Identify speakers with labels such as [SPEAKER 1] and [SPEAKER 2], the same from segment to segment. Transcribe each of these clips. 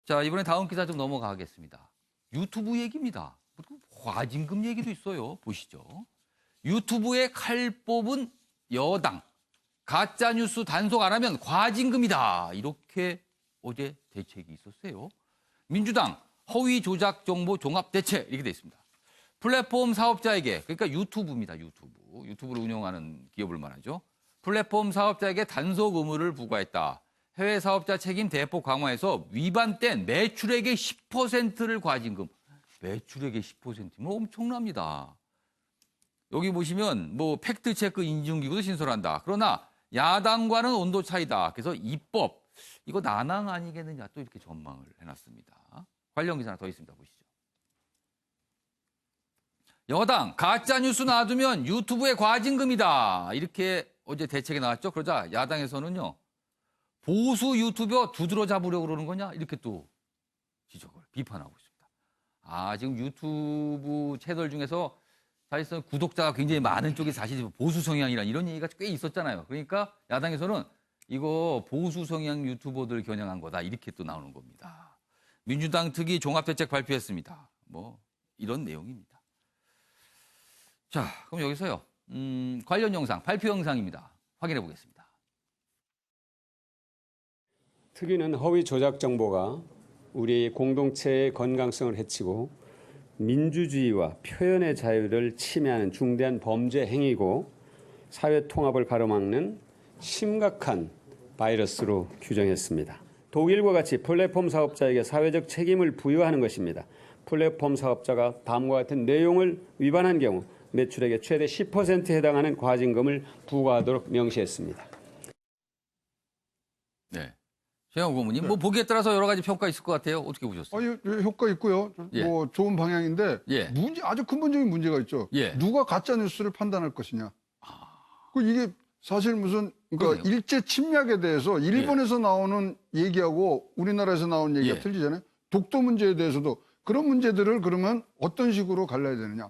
[SPEAKER 1] 자, 이번에 다음 기사 좀 넘어가겠습니다. 유튜브 얘기입니다. 과징금 얘기도 있어요. 보시죠. 유튜브에 칼 뽑은 여당. 가짜뉴스 단속 안 하면 과징금이다. 이렇게 어제 대책이 있었어요. 민주당 허위 조작 정보 종합 대책 이렇게 돼 있습니다. 플랫폼 사업자에게, 그러니까 유튜브입니다. 유튜브를 운영하는 기업을 말하죠. 플랫폼 사업자에게 단속 의무를 부과했다. 해외 사업자 책임 대폭 강화해서 위반된 매출액의 10%를 과징금. 매출액의 10%면 엄청납니다. 여기 보시면 뭐 팩트체크 인증기구도 신설한다. 그러나 야당과는 온도 차이다. 그래서 입법, 이거 난항 아니겠느냐 또 이렇게 전망을 해놨습니다. 관련 기사 하나 더 있습니다. 보시죠. 여당, 가짜뉴스 놔두면 유튜브에 과징금이다. 이렇게 어제 대책이 나왔죠. 그러자 야당에서는요. 보수 유튜버 두드러 잡으려고 그러는 거냐? 이렇게 또 지적을, 비판하고 있습니다. 지금 유튜브 채널 중에서 사실상 구독자가 굉장히 많은 쪽이 사실 보수 성향이라는 이런 얘기가 꽤 있었잖아요. 그러니까 야당에서는 이거 보수 성향 유튜버들 겨냥한 거다. 이렇게 또 나오는 겁니다. 민주당 특위 종합대책 발표했습니다. 뭐 이런 내용입니다. 자, 그럼 여기서요. 관련 영상, 발표 영상입니다. 확인해 보겠습니다.
[SPEAKER 2] 특위는 허위 조작 정보가 우리 공동체의 건강성을 해치고 민주주의와 표현의 자유를 침해하는 중대한 범죄 행위고 사회 통합을 가로막는 심각한 바이러스로 규정했습니다. 독일과 같이 플랫폼 사업자에게 사회적 책임을 부여하는 것입니다. 플랫폼 사업자가 다음과 같은 내용을 위반한 경우 매출액의 최대 10%에 해당하는 과징금을 부과하도록 명시했습니다.
[SPEAKER 1] 네. 최영호 고문님,
[SPEAKER 3] 네.
[SPEAKER 1] 뭐 보기에 따라서 여러 가지 평가 있을 것 같아요. 어떻게 보셨어요?
[SPEAKER 3] 효과 있고요.
[SPEAKER 1] 예.
[SPEAKER 3] 뭐 좋은 방향인데
[SPEAKER 1] 예.
[SPEAKER 3] 아주 근본적인 문제가 있죠.
[SPEAKER 1] 예.
[SPEAKER 3] 누가 가짜 뉴스를 판단할 것이냐. 이게 사실 무슨 그러니까
[SPEAKER 1] 그러네요.
[SPEAKER 3] 일제 침략에 대해서 일본에서 나오는 얘기하고 우리나라에서 나오는 얘기가
[SPEAKER 1] 예.
[SPEAKER 3] 틀리잖아요. 독도 문제에 대해서도 그런 문제들을 그러면 어떤 식으로 갈라야 되느냐.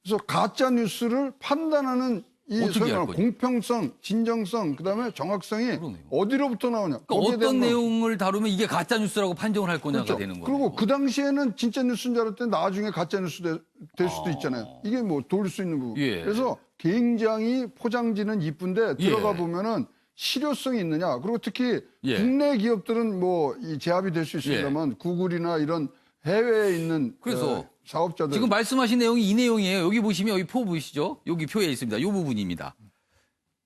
[SPEAKER 3] 그래서 가짜 뉴스를 판단하는 이
[SPEAKER 1] 어떻게 할 거냐.
[SPEAKER 3] 공평성, 진정성, 그다음에 정확성이
[SPEAKER 1] 그러네요.
[SPEAKER 3] 어디로부터 나오냐.
[SPEAKER 1] 그러니까
[SPEAKER 3] 거기에
[SPEAKER 1] 어떤
[SPEAKER 3] 대한
[SPEAKER 1] 내용을 다루면 이게 가짜 뉴스라고 판정을 할 거냐가
[SPEAKER 3] 그렇죠.
[SPEAKER 1] 되는 거예요.
[SPEAKER 3] 그리고 그 당시에는 진짜 뉴스인 줄 알았더니 나중에 가짜 뉴스 될 수도 있잖아요. 이게 뭐 도울 수 있는 부분.
[SPEAKER 1] 예.
[SPEAKER 3] 그래서 굉장히 포장지는 이쁜데 들어가 보면은 실효성이 있느냐. 그리고 특히
[SPEAKER 1] 예.
[SPEAKER 3] 국내 기업들은 뭐 이 제압이 될 수 있습니다만 구글이나 이런 해외에 있는
[SPEAKER 1] 그래서
[SPEAKER 3] 사업자들
[SPEAKER 1] 지금 말씀하신 내용이 이 내용이에요. 여기 보시면 여기 표 보이시죠? 여기 표에 있습니다. 이 부분입니다.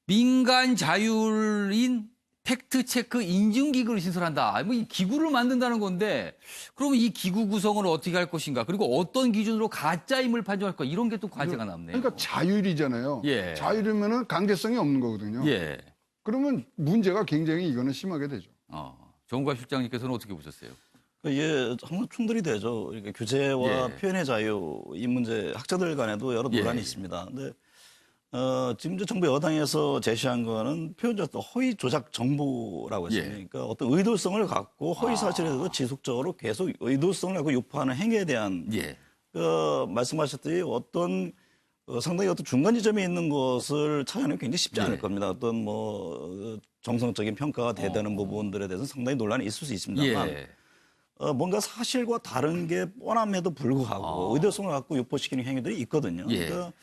[SPEAKER 1] 민간 자율인 팩트체크 인증기구를 신설한다. 뭐 이 기구를 만든다는 건데 그러면 이 기구 구성을 어떻게 할 것인가? 그리고 어떤 기준으로 가짜임을 판정할 까 이런 게 또 과제가 남네요.
[SPEAKER 3] 그러니까 자율이잖아요.
[SPEAKER 1] 예.
[SPEAKER 3] 자율이면은 강제성이 없는 거거든요.
[SPEAKER 1] 예.
[SPEAKER 3] 그러면 문제가 굉장히 이거는 심하게 되죠.
[SPEAKER 1] 정우관 실장님께서는 어떻게 보셨어요?
[SPEAKER 4] 예, 항상 충돌이 되죠. 이렇게 규제와
[SPEAKER 1] 예.
[SPEAKER 4] 표현의 자유 이 문제 학자들 간에도 여러 논란이 있습니다. 근데 지금 이제 정부 여당에서 제시한 거는 표현자도 허위 조작 정보라고 했습니다. 그러니까 어떤 의도성을 갖고 허위 사실에 대해서 지속적으로 계속 의도성을 갖고 유포하는 행위에 대한 말씀하셨듯이 어떤 상당히 어떤 중간 지점에 있는 것을 찾아내는 게 굉장히 쉽지 않을 겁니다. 어떤 뭐 정성적인 평가가 되는 부분들에 대해서는 상당히 논란이 있을 수 있습니다만 뭔가 사실과 다른 게 뻔함에도 불구하고 의도성을 갖고 유포시키는 행위들이 있거든요. 그러니까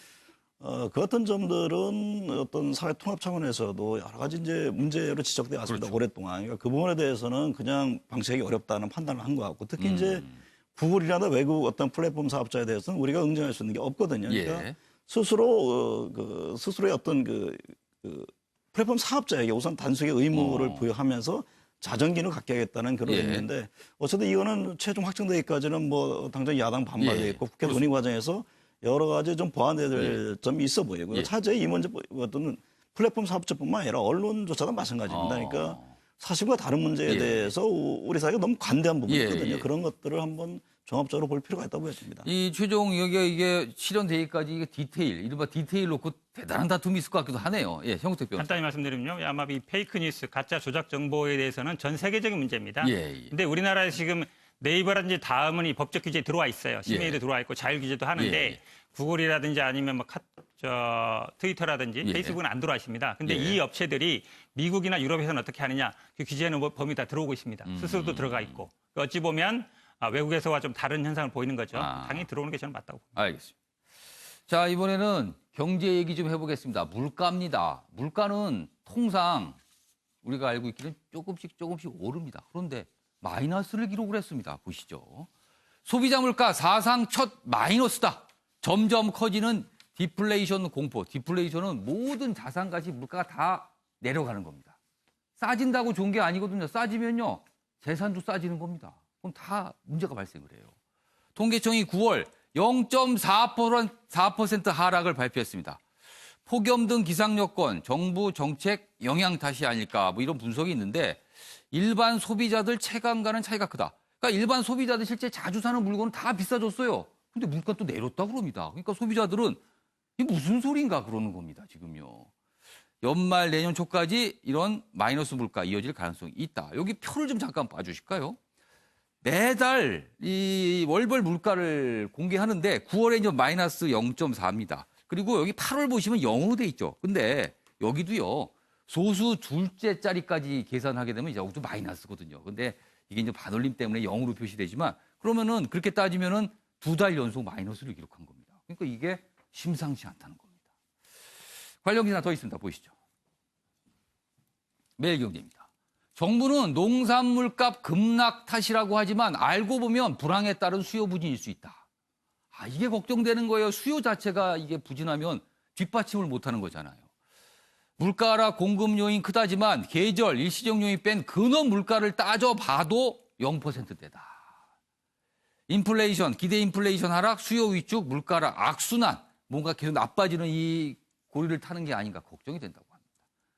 [SPEAKER 4] 그 어떤 점들은 어떤 사회 통합 차원에서도 여러 가지 이제 문제로 지적돼 왔습니다.
[SPEAKER 1] 그렇죠.
[SPEAKER 4] 오랫동안. 그러니까 그 부분에 대해서는 그냥 방치하기 어렵다는 판단을 한 것 같고 특히 이제 구글이라나 외국 어떤 플랫폼 사업자에 대해서는 우리가 응징할 수 있는 게 없거든요. 그러니까 스스로 스스로의 어떤 그 플랫폼 사업자에게 우선 단속의 의무를 부여하면서 자정기를 갖게 하겠다는 그런 의미인데 어쨌든 이거는 최종 확정되기까지는 뭐 당장 야당 반발도 있고 국회 논의 과정에서 여러 가지 좀 보완돼야 될 점이 있어 보이고요. 차제에 이 문제 어떤 플랫폼 사업자뿐만 아니라 언론조차도 마찬가지입니다. 그러니까 사실과 다른 문제에 대해서 우리 사회가 너무 관대한 부분이 있거든요. 그런 것들을 한번 종합적으로 볼 필요가 있다고 보여집니다.
[SPEAKER 1] 이 최종 이게 실현되기까지 이게 디테일, 이른바 디테일 놓고 대단한 다툼이 있을 것 같기도 하네요. 예, 형택 변호사.
[SPEAKER 5] 간단히 말씀드리면요. 아마 이 페이크 뉴스, 가짜 조작 정보에 대해서는 전 세계적인 문제입니다. 근데 우리나라에 지금 네이버라든지 다음은 이 법적 규제에 들어와 있어요. 심의에도
[SPEAKER 1] 예.
[SPEAKER 5] 들어와 있고 자율 규제도 하는데
[SPEAKER 1] 예.
[SPEAKER 5] 구글이라든지 아니면 뭐 트위터라든지
[SPEAKER 1] 예.
[SPEAKER 5] 페이스북은 안 들어와 있습니다. 근데
[SPEAKER 1] 예.
[SPEAKER 5] 이 업체들이 미국이나 유럽에서는 어떻게 하느냐? 그 규제는 범위 다 들어오고 있습니다. 스스로도 들어가 있고. 어찌 보면 외국에서와 좀 다른 현상을 보이는 거죠. 당연히 들어오는 게 저는 맞다고 봅니다.
[SPEAKER 1] 알겠습니다. 자, 이번에는 경제 얘기 좀 해보겠습니다. 물가입니다. 물가는 통상 우리가 알고 있기는 조금씩 오릅니다. 그런데 마이너스를 기록을 했습니다. 보시죠. 소비자 물가 사상 첫 마이너스다. 점점 커지는 디플레이션 공포. 디플레이션은 모든 자산가치 물가가 다 내려가는 겁니다. 싸진다고 좋은 게 아니거든요. 싸지면요. 재산도 싸지는 겁니다. 그럼 다 문제가 발생을 해요. 통계청이 9월 0.4% 하락을 발표했습니다. 폭염 등 기상 여건, 정부 정책 영향 탓이 아닐까 뭐 이런 분석이 있는데 일반 소비자들 체감과는 차이가 크다. 그러니까 일반 소비자들 실제 자주 사는 물건은 다 비싸졌어요. 근데 물가 또 내렸다 그럽니다. 그러니까 소비자들은 이게 무슨 소리인가 그러는 겁니다. 지금요. 연말 내년 초까지 이런 마이너스 물가 이어질 가능성이 있다. 여기 표를 좀 잠깐 봐주실까요? 매달 이 월별 물가를 공개하는데 9월에 이제 마이너스 0.4입니다. 그리고 여기 8월 보시면 0으로 돼 있죠. 근데 여기도요. 소수 둘째 자리까지 계산하게 되면 이제 여기도 마이너스거든요. 근데 이게 이제 반올림 때문에 0으로 표시되지만 그러면은 그렇게 따지면은 2달 연속 마이너스를 기록한 겁니다. 그러니까 이게 심상치 않다는 겁니다. 관련 기사 더 있습니다. 보시죠. 매일경제입니다. 정부는 농산물값 급락 탓이라고 하지만 알고 보면 불황에 따른 수요 부진일 수 있다. 이게 걱정되는 거예요. 수요 자체가 이게 부진하면 뒷받침을 못하는 거잖아요. 물가 하락 공급 요인 크다지만 계절 일시적 요인 뺀 근원 물가를 따져봐도 0%대다. 인플레이션, 기대 인플레이션 하락, 수요 위축, 물가 하락, 악순환. 뭔가 계속 나빠지는 이 고리를 타는 게 아닌가 걱정이 된다고 합니다.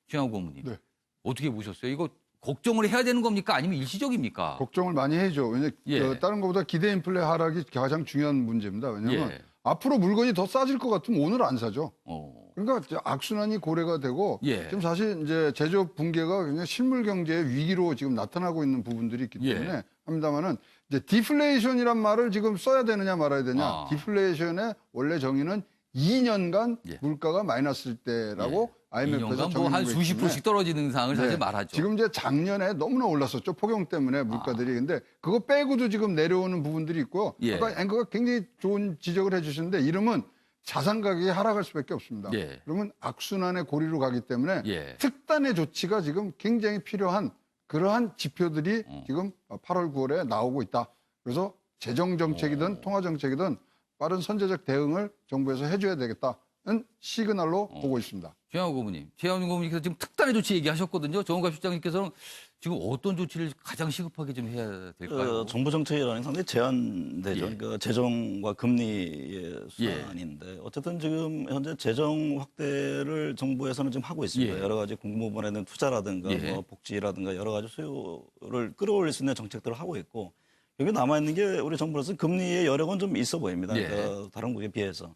[SPEAKER 1] 최영호 고문님.
[SPEAKER 3] 네.
[SPEAKER 1] 어떻게 보셨어요? 이거 걱정을 해야 되는 겁니까? 아니면 일시적입니까?
[SPEAKER 3] 걱정을 많이 해야죠. 왜냐하면
[SPEAKER 1] 예.
[SPEAKER 3] 다른 것보다 기대 인플레 하락이 가장 중요한 문제입니다. 왜냐하면
[SPEAKER 1] 예.
[SPEAKER 3] 앞으로 물건이 더 싸질 것 같으면 오늘 안 사죠.
[SPEAKER 1] 어.
[SPEAKER 3] 그러니까 이제 악순환이 고래가 되고
[SPEAKER 1] 예.
[SPEAKER 3] 지금 사실 이제 제조업 붕괴가 그냥 실물 경제의 위기로 지금 나타나고 있는 부분들이 있기
[SPEAKER 1] 예.
[SPEAKER 3] 때문에 합니다만은 이제 디플레이션이란 말을 지금 써야 되느냐 말아야 되냐. 디플레이션의 원래 정의는 2년간
[SPEAKER 1] 예.
[SPEAKER 3] 물가가 마이너스일 때라고 IMF에서
[SPEAKER 1] 2년간 뭐한 수십 프로씩 떨어지는 상을 사실 말하죠.
[SPEAKER 3] 지금 이제 작년에 너무나 올랐었죠. 폭염 때문에 물가들이. 근데 그거 빼고도 지금 내려오는 부분들이 있고요.
[SPEAKER 1] 예.
[SPEAKER 3] 아까 앵커가 굉장히 좋은 지적을 해주시는데 이름은 자산 가격이 하락할 수밖에 없습니다.
[SPEAKER 1] 예.
[SPEAKER 3] 그러면 악순환의 고리로 가기 때문에
[SPEAKER 1] 예.
[SPEAKER 3] 특단의 조치가 지금 굉장히 필요한 그러한 지표들이 지금 8월, 9월에 나오고 있다. 그래서 재정 정책이든 통화 정책이든 빠른 선제적 대응을 정부에서 해줘야 되겠다는 시그널로 보고 있습니다.
[SPEAKER 1] 최영호 고문님. 최영호 고문님께서 지금 특단의 조치 얘기하셨거든요. 정은갑 실장님께서는 지금 어떤 조치를 가장 시급하게 좀 해야 될까요?
[SPEAKER 4] 정부 정책이라는 게 상당히 제한되죠.
[SPEAKER 1] 예.
[SPEAKER 4] 그러니까 재정과 금리의 수단인데 어쨌든 지금 현재 재정 확대를 정부에서는 지금 하고 있습니다.
[SPEAKER 1] 예.
[SPEAKER 4] 여러 가지 공무원에 대한 투자라든가
[SPEAKER 1] 예.
[SPEAKER 4] 뭐 복지라든가 여러 가지 수요를 끌어올릴 수 있는 정책들을 하고 있고 여기 남아 있는 게 우리 정부로서는 금리의 여력은 좀 있어 보입니다.
[SPEAKER 1] 예.
[SPEAKER 4] 그러니까 다른 국에 비해서.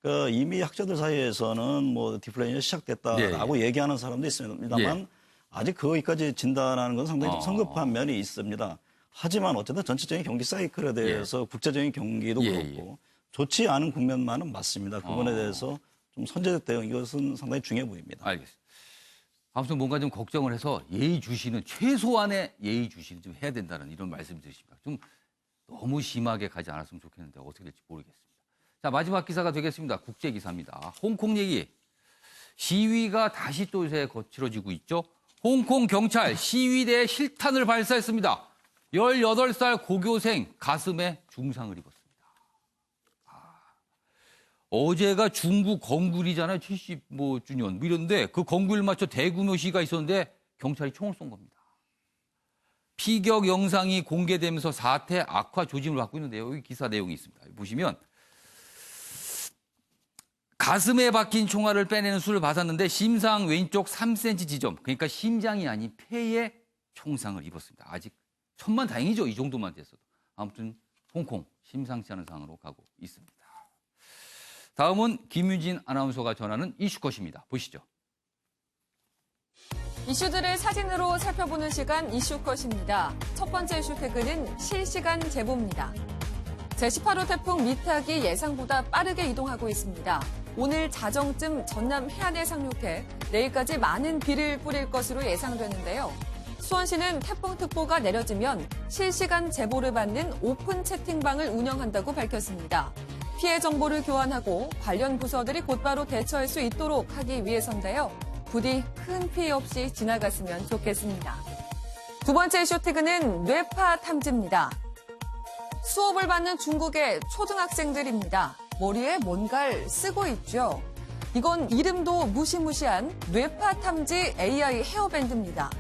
[SPEAKER 4] 그러니까 이미 학자들 사이에서는 뭐 디플레이션이 시작됐다라고 얘기하는 사람도 있습니다만 아직 거기까지 진단하는 건 상당히 좀 성급한 면이 있습니다. 하지만 어쨌든 전체적인 경기 사이클에 대해서 국제적인 경기도 그렇고 좋지 않은 국면만은 맞습니다. 그 부분에 대해서 좀 선제적 대응 이것은 상당히 중요해 보입니다.
[SPEAKER 1] 알겠습니다. 아무튼 뭔가 좀 걱정을 해서 예의주시는 최소한의 예의주시는 좀 해야 된다는 이런 말씀 드리십니다. 좀 너무 심하게 가지 않았으면 좋겠는데 어떻게 될지 모르겠습니다. 자, 마지막 기사가 되겠습니다. 국제 기사입니다. 홍콩 얘기. 시위가 다시 또 요새 거칠어지고 있죠. 홍콩 경찰 시위대에 실탄을 발사했습니다. 18살 고교생 가슴에 중상을 입었습니다. 어제가 중국 건국이잖아요. 75주년. 이런데 그 건국을 맞춰 대규모 시위가 있었는데 경찰이 총을 쏜 겁니다. 피격 영상이 공개되면서 사태 악화 조짐을 갖고 있는데요. 여기 기사 내용이 있습니다. 보시면 가슴에 박힌 총알을 빼내는 수를 받았는데 심상 왼쪽 3cm 지점, 그러니까 심장이 아닌 폐에 총상을 입었습니다. 아직 천만다행이죠. 이 정도만 됐어도. 아무튼 홍콩 심상치 않은 상황으로 가고 있습니다. 다음은 김유진 아나운서가 전하는 이슈컷입니다. 보시죠.
[SPEAKER 6] 이슈들을 사진으로 살펴보는 시간 이슈컷입니다. 첫 번째 이슈 태그는 실시간 제보입니다. 제18호 태풍 미탁이 예상보다 빠르게 이동하고 있습니다. 오늘 자정쯤 전남 해안에 상륙해 내일까지 많은 비를 뿌릴 것으로 예상되는데요. 수원시는 태풍특보가 내려지면 실시간 제보를 받는 오픈 채팅방을 운영한다고 밝혔습니다. 피해 정보를 교환하고 관련 부서들이 곧바로 대처할 수 있도록 하기 위해서인데요. 부디 큰 피해 없이 지나갔으면 좋겠습니다. 두 번째 이슈 태그는 뇌파 탐지입니다. 수업을 받는 중국의 초등학생들입니다. 머리에 뭔가를 쓰고 있죠. 이건 이름도 무시무시한 뇌파 탐지 AI 헤어밴드입니다.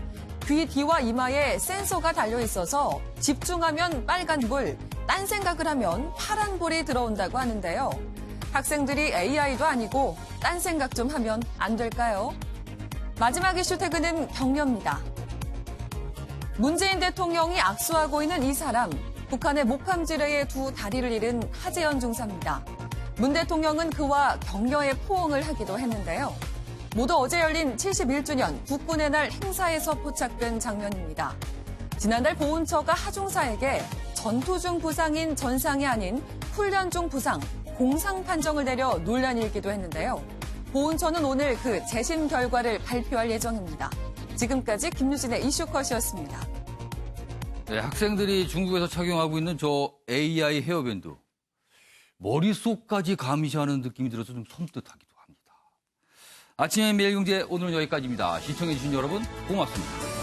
[SPEAKER 6] 귀 뒤와 이마에 센서가 달려 있어서 집중하면 빨간 불, 딴 생각을 하면 파란 불이 들어온다고 하는데요. 학생들이 AI도 아니고 딴 생각 좀 하면 안 될까요? 마지막 이슈 태그는 격려입니다. 문재인 대통령이 악수하고 있는 이 사람, 북한의 목함지뢰에 두 다리를 잃은 하재현 중사입니다. 문 대통령은 그와 격려의 포옹을 하기도 했는데요. 모두 어제 열린 71주년 국군의 날 행사에서 포착된 장면입니다. 지난달 보훈처가 하중사에게 전투 중 부상인 전상이 아닌 훈련 중 부상, 공상 판정을 내려 논란이 일기도 했는데요. 보훈처는 오늘 그 재심 결과를 발표할 예정입니다. 지금까지 김유진의 이슈컷이었습니다.
[SPEAKER 1] 네, 학생들이 중국에서 착용하고 있는 저 AI 헤어밴드. 머릿속까지 감시하는 느낌이 들어서 좀 섬뜩하기도 합니다. 아침의 매일경제 오늘은 여기까지입니다. 시청해주신 여러분 고맙습니다.